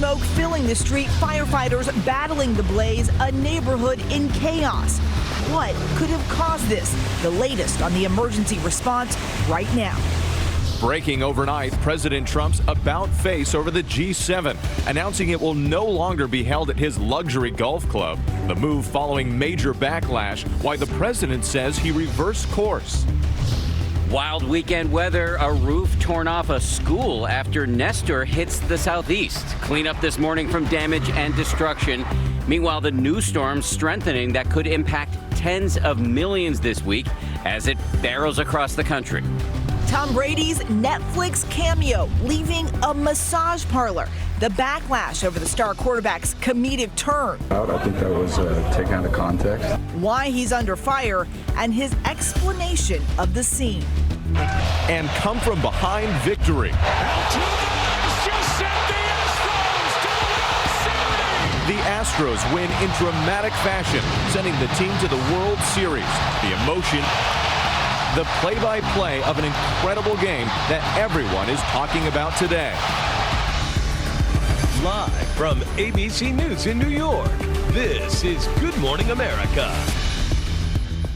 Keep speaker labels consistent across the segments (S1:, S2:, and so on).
S1: smoke filling the street, firefighters battling the blaze, a neighborhood in chaos. What could have caused this? The latest on the emergency response right now.
S2: Breaking overnight, President Trump's about-face over the G7, announcing it will no longer be held at his luxury golf club. The move following major backlash, why the president says he reversed course.
S3: Wild weekend weather, a roof torn off a school after Nestor hits the southeast. Cleanup this morning from damage and destruction. Meanwhile, the new storm strengthening that could impact tens of millions this week as it barrels across the country.
S1: Tom Brady's Netflix cameo leaving a massage parlor. The backlash over the star quarterback's comedic turn.
S4: I think that was taken out of context.
S1: Why he's under fire and his explanation of the scene.
S2: And come from behind victory. The Astros win in dramatic fashion, sending the team to the World Series. The emotion, the play-by-play of an incredible game that everyone is talking about today.
S5: Live from ABC News in New York, this is Good Morning America.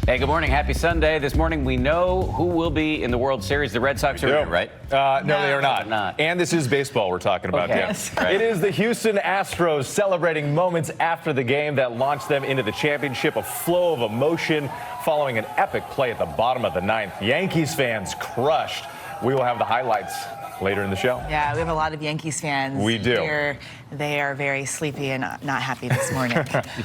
S3: Hey, good morning. Happy Sunday. This morning we know who will be in the World Series. The Red Sox are in, right?
S6: No, they are not. And this is baseball we're talking about, Dan.
S3: Right.
S6: It is the Houston Astros celebrating moments after the game that launched them into the championship. A flow of emotion following an epic play at the bottom of the ninth. Yankees fans crushed. We will have the highlights later in the show.
S7: Yeah, we have a lot of Yankees fans.
S6: We do.
S7: Here. They are very sleepy and not happy this morning.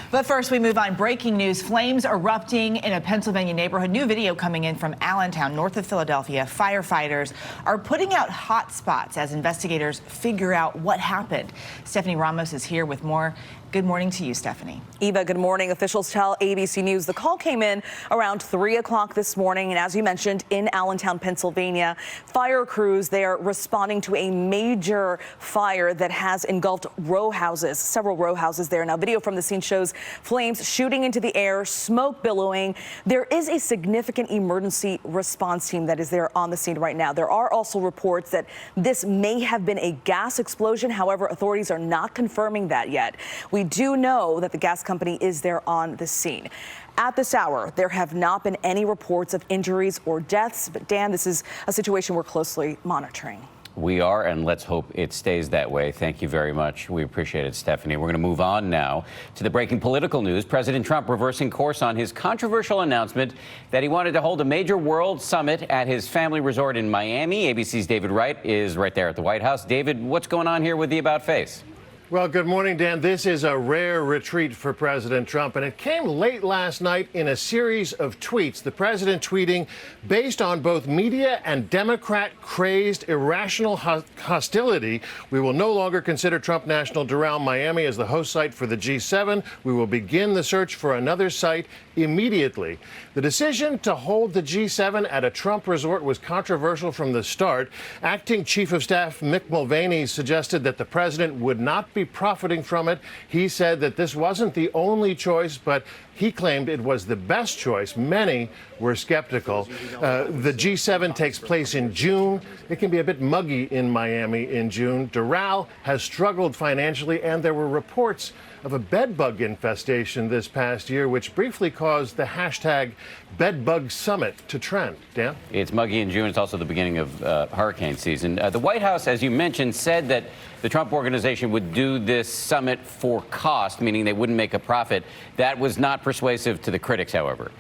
S7: But first, we move on. Breaking news. Flames erupting in a Pennsylvania neighborhood. New video coming in from Allentown, north of Philadelphia. Firefighters are putting out hot spots as investigators figure out what happened. Stephanie Ramos is here with more. Good morning to you, Stephanie.
S8: Eva, good morning. Officials tell ABC News the call came in around 3 o'clock this morning. And as you mentioned, in Allentown, Pennsylvania, fire crews, they are responding to a major fire that has engulfed row houses, several row houses there. Now, video from the scene shows flames shooting into the air, smoke billowing. There is a significant emergency response team that is there on the scene right now. There are also reports that this may have been a gas explosion. However, authorities are not confirming that yet. We do know that the gas company is there on the scene. At this hour, there have not been any reports of injuries or deaths. But Dan, this is a situation we're closely monitoring.
S3: We are, and let's hope it stays that way. Thank you very much. We appreciate it, Stephanie. We're going to move on now to the breaking political news. President Trump reversing course on his controversial announcement that he wanted to hold a major world summit at his family resort in Miami. ABC's David Wright is right there at the White House. David, what's going on here with the about face?
S9: Well, good morning, Dan. This is a rare retreat for President Trump, and it came late last night in a series of tweets. The president tweeting based on both media and Democrat-crazed irrational hostility. We will no longer consider Trump National Doral Miami as the host site for the G7. We will begin the search for another site immediately. The decision to hold the G7 at a Trump resort was controversial from the start. Acting Chief of Staff Mick Mulvaney suggested that the president would not be profiting from it. He said that this wasn't the only choice, but he claimed it was the best choice. Many were skeptical. The G7 takes place in June. It can be a bit muggy in Miami in June. Doral has struggled financially, and there were reports of a bedbug infestation this past year, which briefly caused the hashtag Bedbug Summit to trend. Dan?
S3: It's muggy in June. It's also the beginning of hurricane season. The White House, as you mentioned, said that the Trump organization would do this summit for cost, meaning they wouldn't make a profit. That was not persuasive to the critics, however.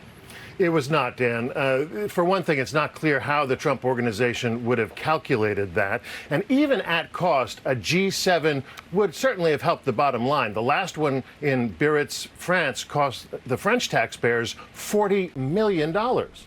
S9: It was not, Dan. For one thing, it's not clear how the Trump organization would have calculated that. And even at cost, a G7 would certainly have helped the bottom line. The last one in Biarritz, France, cost the French taxpayers $40 million.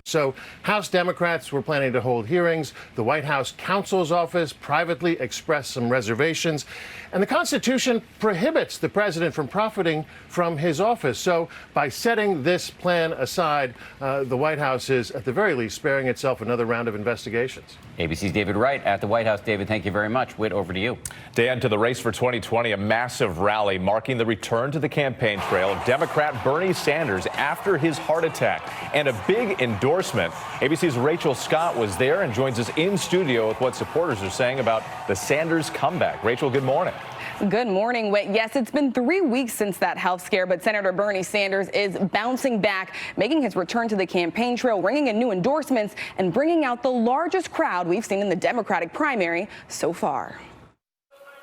S9: So House Democrats were planning to hold hearings. The White House counsel's office privately expressed some reservations. And the Constitution prohibits the president from profiting from his office. So by setting this plan aside, the White House is, at the very least, sparing itself another round of investigations.
S3: ABC's David Wright at the White House. David, thank you very much. Whit, over to you.
S6: Dan, to the race for 2020, a massive rally marking the return to the campaign trail of Democrat Bernie Sanders after his heart attack. And a big endorsement. ABC's Rachel Scott was there and joins us in studio with what supporters are saying about the Sanders comeback. Rachel, good morning.
S10: Good morning. Yes, it's been 3 weeks since that health scare, but Senator Bernie Sanders is bouncing back, making his return to the campaign trail, ringing in new endorsements, and bringing out the largest crowd we've seen in the Democratic primary so far.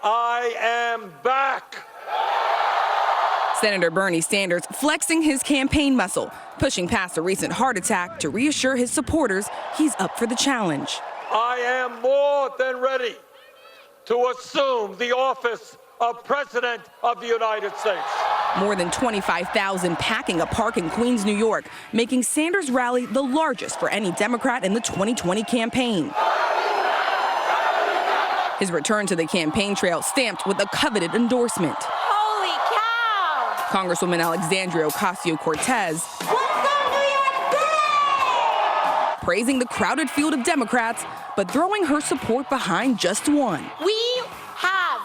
S11: I am back.
S10: Senator Bernie Sanders flexing his campaign muscle, pushing past a recent heart attack to reassure his supporters he's up for the challenge.
S11: I am more than ready to assume the office of President of the United States.
S10: More than 25,000 packing a park in Queens, New York, making Sanders' rally the largest for any Democrat in the 2020 campaign. His return to the campaign trail stamped with a coveted endorsement.
S12: Holy cow!
S10: Congresswoman Alexandria Ocasio-Cortez praising the crowded field of Democrats, but throwing her support behind just one.
S12: We have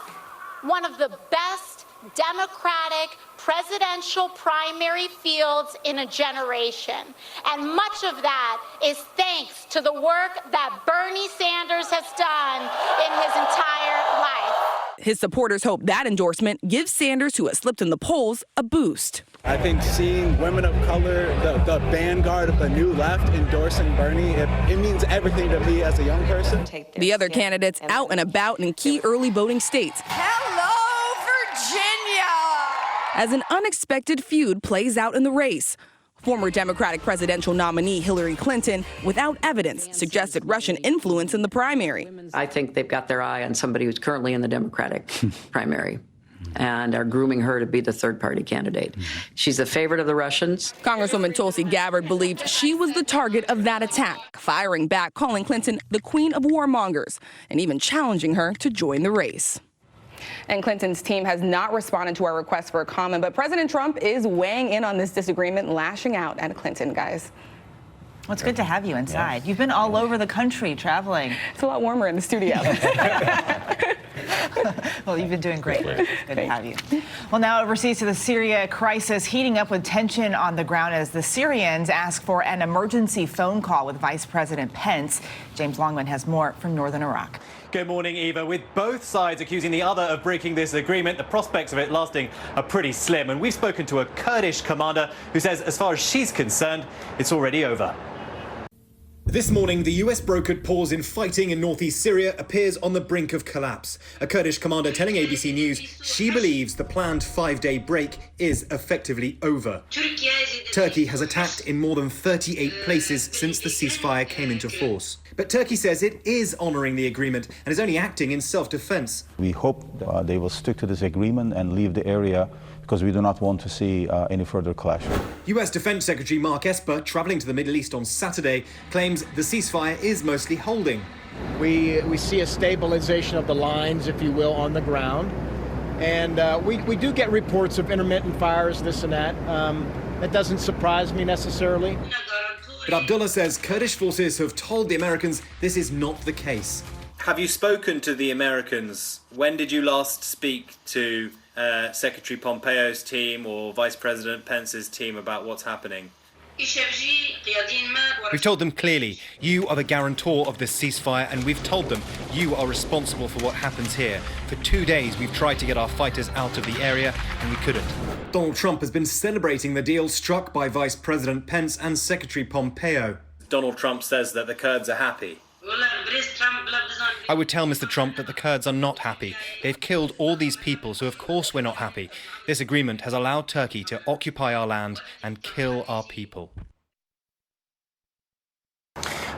S12: one of the best Democratic presidential primary fields in a generation. And much of that is thanks to the work that Bernie Sanders has done in his entire life.
S10: His supporters hope that endorsement gives Sanders, who has slipped in the polls, a boost.
S13: I think seeing women of color, the vanguard of the new left, endorsing Bernie, it means everything to me as a young person.
S10: The other candidates out and about in key early voting states.
S12: Hello, Virginia!
S10: As an unexpected feud plays out in the race. Former Democratic presidential nominee Hillary Clinton, without evidence, suggested Russian influence in the primary.
S14: I think they've got their eye on somebody who's currently in the Democratic primary and are grooming her to be the third-party candidate. She's a favorite of the Russians.
S10: Congresswoman Tulsi Gabbard believed she was the target of that attack, firing back, calling Clinton the queen of warmongers, and even challenging her to join the race. And Clinton's team has not responded to our request for a comment, but President Trump is weighing in on this disagreement, lashing out at Clinton, guys.
S7: Well, it's good to have you inside. You've been all over the country traveling.
S10: It's a lot warmer in the studio.
S7: Well, you've been doing great. It's good to have you. Well, now overseas to the Syria crisis, heating up with tension on the ground as the Syrians ask for an emergency phone call with Vice President Pence. James Longman has more from northern Iraq.
S15: Good morning, Eva. With both sides accusing the other of breaking this agreement, the prospects of it lasting are pretty slim. And we've spoken to a Kurdish commander who says, as far as she's concerned, it's already over.
S16: This morning, the US brokered pause in fighting in northeast Syria appears on the brink of collapse. A Kurdish commander telling ABC News she believes the planned 5-day break is effectively over. Turkey has attacked in more than 38 places since the ceasefire came into force. But Turkey says it is honouring the agreement and is only acting in self-defence.
S17: We hope they will stick to this agreement and leave the area, because we do not want to see any further clash.
S16: US Defense Secretary Mark Esper, travelling to the Middle East on Saturday, claims the ceasefire is mostly holding.
S18: We see a stabilization of the lines, if you will, on the ground. And we do get reports of intermittent fires, this and that. That doesn't surprise me necessarily.
S16: But Abdullah says Kurdish forces have told the Americans this is not the case.
S19: Have you spoken to the Americans? When did you last speak to Secretary Pompeo's team or Vice President Pence's team about what's happening?
S16: We've told them clearly, you are the guarantor of this ceasefire, and we've told them you are responsible for what happens here. For 2 days, we've tried to get our fighters out of the area, and we couldn't. Donald Trump has been celebrating the deal struck by Vice President Pence and Secretary Pompeo.
S19: Donald Trump says that the Kurds are happy.
S16: I would tell Mr. Trump that the Kurds are not happy. They've killed all these people, so of course we're not happy. This agreement has allowed Turkey to occupy our land and kill our people.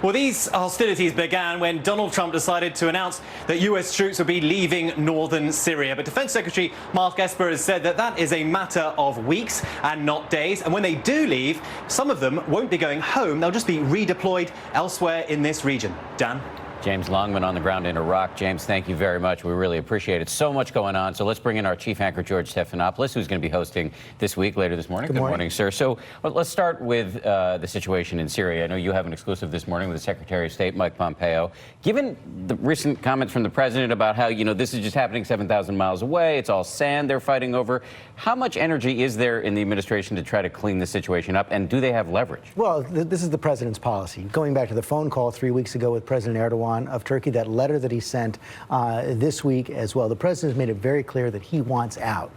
S15: Well, these hostilities began when Donald Trump decided to announce that US troops would be leaving northern Syria. But Defense Secretary Mark Esper has said that that is a matter of weeks and not days. And when they do leave, some of them won't be going home. They'll just be redeployed elsewhere in this region. Dan?
S3: James Longman on the ground in Iraq. James, thank you very much. We really appreciate it. So much going on. So let's bring in our chief anchor, George Stephanopoulos, who's going to be hosting this week later this morning. Good morning, sir. So let's start with the situation in Syria. I know you have an exclusive this morning with the Secretary of State, Mike Pompeo. Given the recent comments from the president about how, this is just happening 7,000 miles away, it's all sand they're fighting over, how much energy is there in the administration to try to clean the situation up, and do they have leverage?
S20: Well, this is the president's policy. Going back to the phone call 3 weeks ago with President Erdogan, Erdogan of Turkey, that letter that he sent this week as well. The president has made it very clear that he wants out.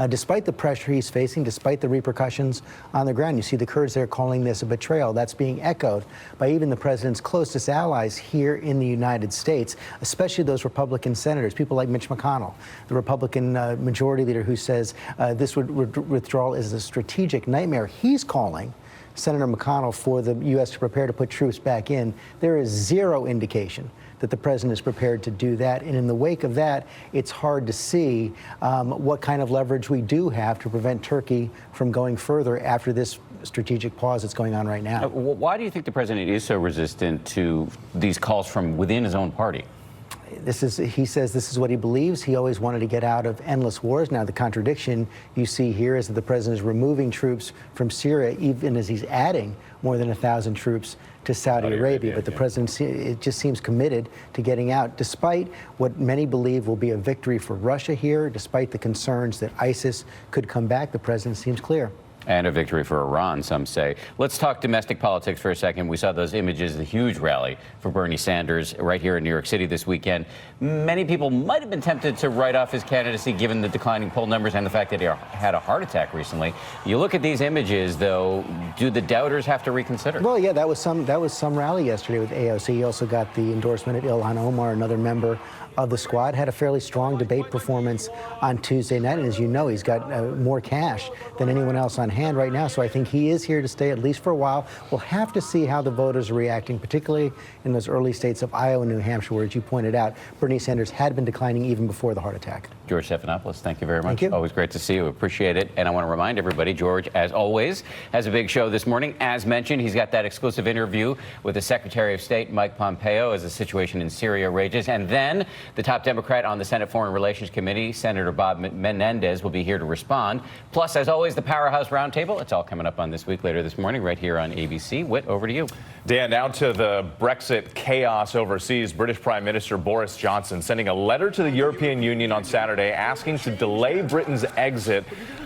S20: Despite the pressure he's facing, despite the repercussions on the ground. You see the Kurds there calling this a betrayal. That's being echoed by even the president's closest allies here in the United States, especially those Republican senators, people like Mitch McConnell, the Republican majority leader, who says this withdrawal is a strategic nightmare. He's calling Senator McConnell for the U.S. to prepare to put troops back in. There is zero indication that the president is prepared to do that. And in the wake of that, it's hard to see what kind of leverage we do have to prevent Turkey from going further after this strategic pause that's going on right now.
S3: Why do you think the president is so resistant to these calls from within his own party?
S20: He says this is what he believes. He always wanted to get out of endless wars. Now, the contradiction you see here is that the president is removing troops from Syria, even as he's adding more than 1,000 troops to Saudi Arabia. But the president, it just seems committed to getting out, despite what many believe will be a victory for Russia here, despite the concerns that ISIS could come back. The president seems clear.
S3: And a victory for Iran, some say. Let's talk domestic politics for a second. We saw those images, the huge rally for Bernie Sanders right here in New York City this weekend. Many people might have been tempted to write off his candidacy given the declining poll numbers and the fact that he had a heart attack recently. You look at these images, though, do the doubters have to reconsider?
S20: Well, yeah, that was some rally yesterday with AOC. He also got the endorsement of Ilhan Omar, another member of the squad. Had a fairly strong debate performance on Tuesday night, and as you know, he's got more cash than anyone else on hand right now, so I think he is here to stay at least for a while. We'll have to see how the voters are reacting, particularly in those early states of Iowa and New Hampshire, where, as you pointed out, Bernie Sanders had been declining even before the heart attack.
S3: George Stephanopoulos, thank you very much.
S20: Thank you.
S3: Always great to see you. Appreciate it. And I want to remind everybody, George, as always, has a big show this morning. As mentioned, he's got that exclusive interview with the Secretary of State, Mike Pompeo, as the situation in Syria rages. And then the top Democrat on the Senate Foreign Relations Committee, Senator Bob Menendez, will be here to respond. Plus, as always, the Powerhouse Roundtable. It's all coming up on This Week later this morning right here on ABC. Whit, over to you.
S6: Dan, now to the Brexit chaos overseas. British Prime Minister Boris Johnson sending a letter to the European Union on Saturday asking to delay Britain's exit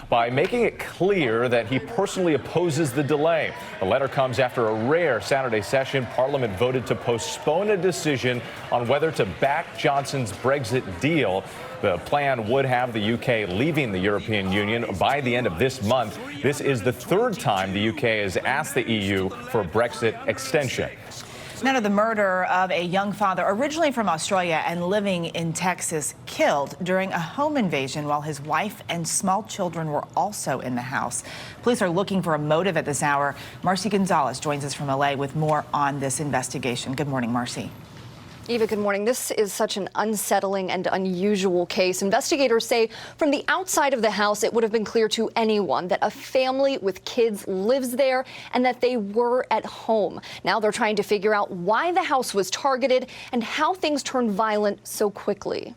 S6: by making it clear that he personally opposes the delay. The letter comes after a rare Saturday session. Parliament voted to postpone a decision on whether to back Johnson's Brexit deal. The plan would have the UK leaving the European Union by the end of this month. This is the third time the UK has asked the EU for a Brexit extension.
S7: Now to the murder of a young father originally from Australia and living in Texas, killed during a home invasion while his wife and small children were also in the house. Police are looking for a motive at this hour. Marcy Gonzalez joins us from LA with more on this investigation. Good morning, Marcy.
S21: Eva, good morning. This is such an unsettling and unusual case. Investigators say from the outside of the house, it would have been clear to anyone that a family with kids lives there and that they were at home. Now they're trying to figure out why the house was targeted and how things turned violent so quickly.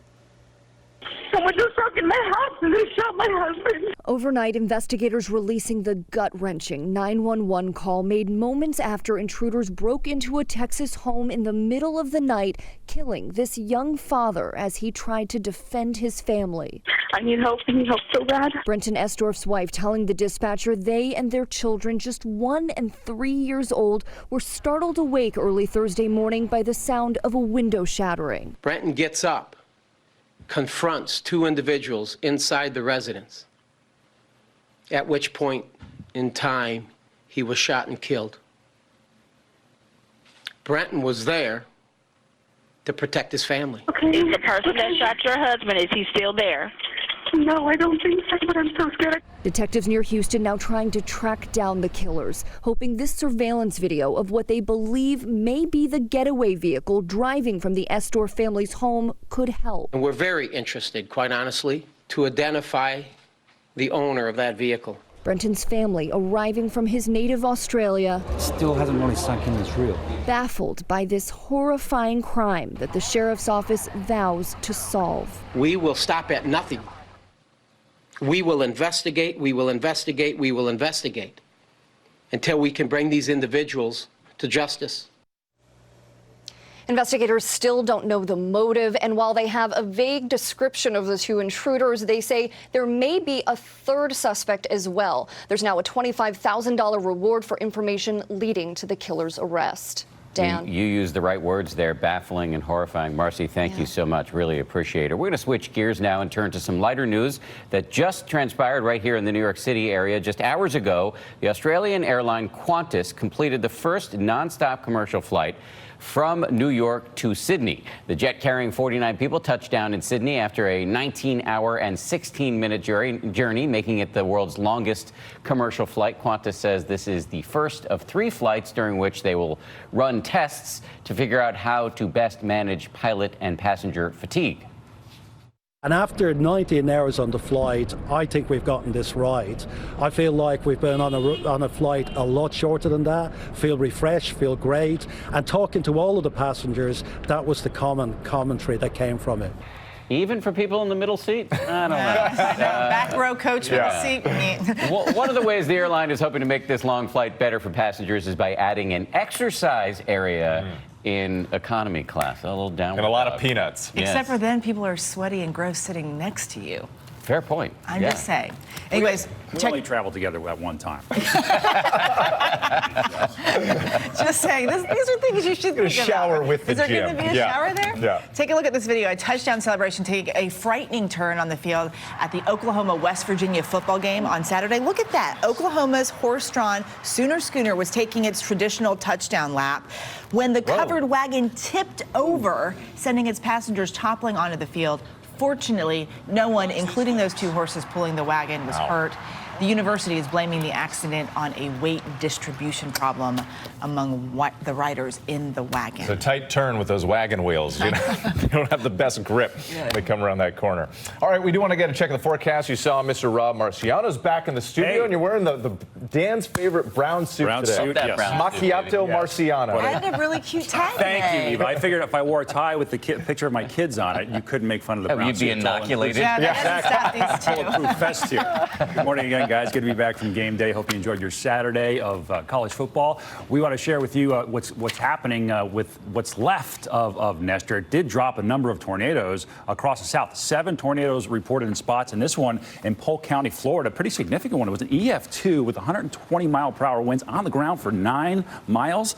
S22: Someone just broke in my house and they shot my husband.
S21: Overnight, investigators releasing the gut-wrenching 911 call made moments after intruders broke into a Texas home in the middle of the night, killing this young father as he tried to defend his family.
S22: I need help. I need help so bad.
S21: Brenton Esdorf's wife telling the dispatcher they and their children, just 1 and 3 years old, were startled awake early Thursday morning by the sound of a window shattering.
S23: Brenton gets up, confronts two individuals inside the residence, at which point in time he was shot and killed. Brenton was there to protect his family.
S22: Okay. The person that shot your husband, is he still there? No, I don't think so, but I'm so scared.
S21: Detectives near Houston now trying to track down the killers, hoping this surveillance video of what they believe may be the getaway vehicle driving from the Esdorf family's home could help.
S23: And we're very interested, quite honestly, to identify the owner of that vehicle.
S21: Brenton's family arriving from his native Australia
S24: still hasn't really sunk in it's real.
S21: Baffled by this horrifying crime that the sheriff's office vows to solve.
S23: We will stop at nothing. We will investigate, we will investigate, we will investigate until we can bring these individuals to justice.
S21: Investigators still don't know the motive, and while they have a vague description of the two intruders, they say there may be a third suspect as well. There's now a $25,000 reward for information leading to the killer's arrest. Dan.
S3: You used the right words there, baffling and horrifying. Marcy, thank you so much. Really appreciate it. We're going to switch gears now and turn to some lighter news that just transpired right here in the New York City area. Just hours ago, the Australian airline Qantas completed the first nonstop commercial flight from New York to Sydney. The jet carrying 49 people touched down in Sydney after a 19-hour and 16-minute journey, making it the world's longest commercial flight. Qantas says this is the first of 3 flights during which they will run tests to figure out how to best manage pilot and passenger fatigue.
S1: And after 19 hours on the flight, I think we've gotten this right. I feel like we've been on a flight a lot shorter than that, feel refreshed, feel great. And talking to all of the passengers, that was the commentary that came from it.
S3: Even for people in the middle seat? I don't know.
S7: Back row coach with a seat.
S3: Well, one of the ways the airline is hoping to make this long flight better for passengers is by adding an exercise area in economy class. A little downward.
S6: And a lot of peanuts.
S7: Except for then people are sweaty and gross sitting next to you.
S3: Fair point.
S7: I'm just saying. Anyways,
S24: we only traveled together at one time.
S7: Just saying, these are things you should think about.
S6: Shower with the
S7: gym. Is there going to be a shower there?
S6: Yeah.
S7: Take a look at this video. A touchdown celebration take a frightening turn on the field at the Oklahoma-West Virginia football game on Saturday. Look at that. Oklahoma's horse-drawn Sooner Schooner was taking its traditional touchdown lap when the covered wagon tipped over, sending its passengers toppling onto the field. Fortunately, no one, including those 2 horses pulling the wagon, was hurt. The university is blaming the accident on a weight distribution problem among the riders in the wagon.
S6: It's a tight turn with those wagon wheels. You don't have the best grip when they come around that corner. All right, we do want to get a check of the forecast. You saw Mr. Rob Marciano's back in the studio, and you're wearing the Dan's favorite brown suit today.
S24: Suit, yes.
S6: Macchiato Marciano.
S7: I had a really cute tie today.
S24: Thank you, Eva. I figured if I wore a tie with the picture of my kids on it, you couldn't make fun of the brown suit.
S3: You'd be inoculated.
S7: Yeah, that doesn't stop these two.
S24: Bulletproof vest here. Good morning again, guys. Good to be back from game day. Hope you enjoyed your Saturday of college football. We want to share with you what's happening with what's left of Nestor. It did drop a number of tornadoes across the south. 7 tornadoes reported in spots, and this one in Polk County, Florida, pretty significant one. It was an EF2 with 120-mile-per-hour winds on the ground for 9 miles.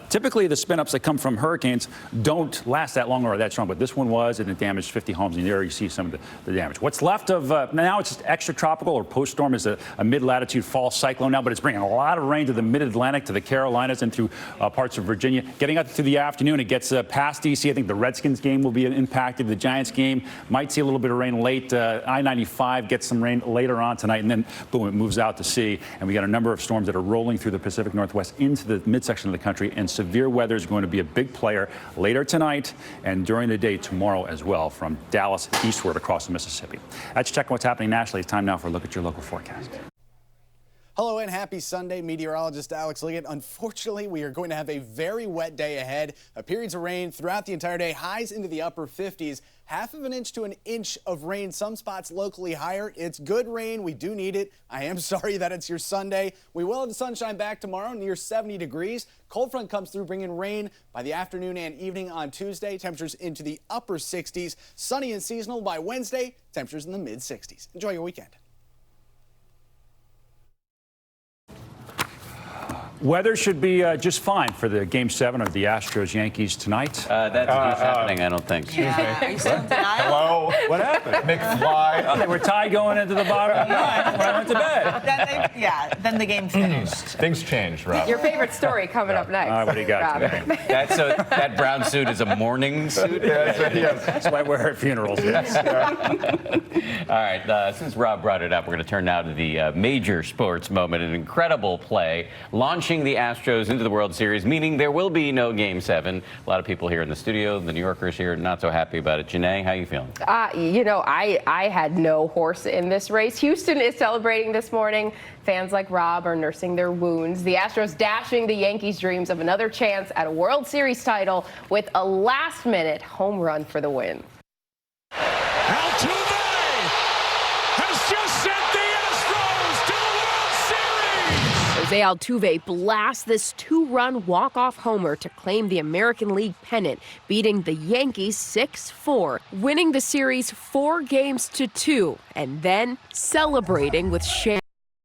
S24: Typically, the spin-ups that come from hurricanes don't last that long or that strong, but this one was, and it damaged 50 homes. And there you see some of the damage. What's left of now, it's just extratropical or post-storm is a mid-latitude fall cyclone now, but it's bringing a lot of rain to the mid-Atlantic, to the Carolinas, and through parts of Virginia. Getting up to the afternoon, it gets past D.C. I think the Redskins game will be impacted. The Giants game might see a little bit of rain late. I-95 gets some rain later on tonight, and then, boom, it moves out to sea. And we got a number of storms that are rolling through the Pacific Northwest into the midsection of the country, and severe weather is going to be a big player later tonight and during the day tomorrow as well, from Dallas eastward across the Mississippi. That's checking what's happening nationally. It's time now for a look at your local forecast.
S2: Hello and happy Sunday. Meteorologist Alex Liggett. Unfortunately, we are going to have a very wet day ahead. Periods of rain throughout the entire day, highs into the upper 50s. 1/2 inch to 1 inch of rain, some spots locally higher. It's good rain. We do need it. I am sorry that it's your Sunday. We will have the sunshine back tomorrow, near 70 degrees. Cold front comes through, bringing rain by the afternoon and evening on Tuesday. Temperatures into the upper 60s. Sunny and seasonal by Wednesday. Temperatures in the mid 60s. Enjoy your weekend.
S24: Weather should be just fine for the Game 7 of the Astros-Yankees tonight.
S3: That's not happening, I don't think.
S6: Hello?
S24: What happened?
S6: McFly.
S24: Oh, they were tied going into the bottom of the ninth when I went to bed.
S7: Then the game finished.
S6: Things changed, Rob.
S4: Your favorite story coming up next.
S24: What do you got today?
S3: That brown suit is a mourning suit?
S24: That's why we're at funerals. Yes.
S3: All right, since Rob brought it up, we're going to turn now to the major sports moment, an incredible play, launching the Astros into the World Series, meaning there will be no Game 7. A lot of people here in the studio, the New Yorkers here, not so happy about it. Janae, how you feeling?
S4: I had no horse in this race. Houston is celebrating this morning. Fans like Rob are nursing their wounds. The Astros dashing the Yankees' dreams of another chance at a World Series title with a last-minute home run for the win. Jose Altuve blasts this 2-run walk-off homer to claim the American League pennant, beating the Yankees 6-4, winning the series 4-2, and then celebrating with champagne.